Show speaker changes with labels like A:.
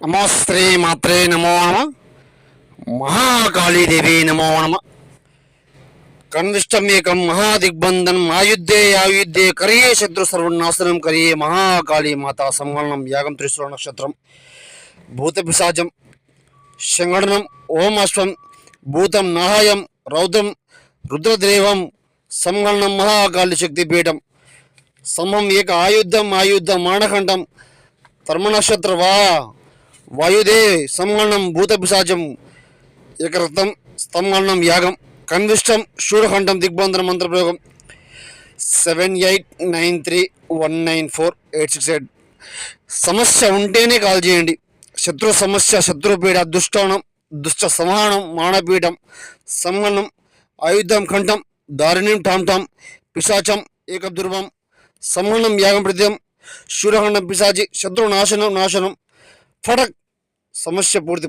A: నమస్తే మాత్రే నమో నమ. మహాకాళీదేవి నమో నమ. కన్విష్టమేకం మహాదిగ్బంధనం ఆయుద్ధే ఆయుద్ధే కరియే శత్రు సర్వనాశనం కరియే మహాకాళీ మాతా సంవలనం యాగం త్రిశూల నక్షత్రం భూత పిశాచం శంగడనం ఓమాశ్వం భూతం నాహాయం రౌద్రం రుద్రదేవం సంగళనం మహాకాళి శక్తిపీఠం సమం ఏక ఆయుద్ధం ఆయుద్ధ మానఖండం ధర్మనక్షత్ర వాయుదే సంగళనం భూత పిశాచం ఏకరక్తం స్తంభనం యాగం కన్విష్టం షూఢఖండం దిగ్బంధన మంత్రప్రయోగం 7893194868. సమస్య ఉంటేనే కాల్ చేయండి. శత్రు సమస్య శత్రుపీడ దుష్టనం దుష్ట సంహానం మానపీఠం సంహనం ఆయుధం ఖండం దారిణ్యం టాంటాం పిశాచం ఏకదుర్వం సంహనం యాగం ప్రత్యం శూరఖండం పిశాచి శత్రు నాశనం నాశనం ఫటక్ సమస్య పూర్తి.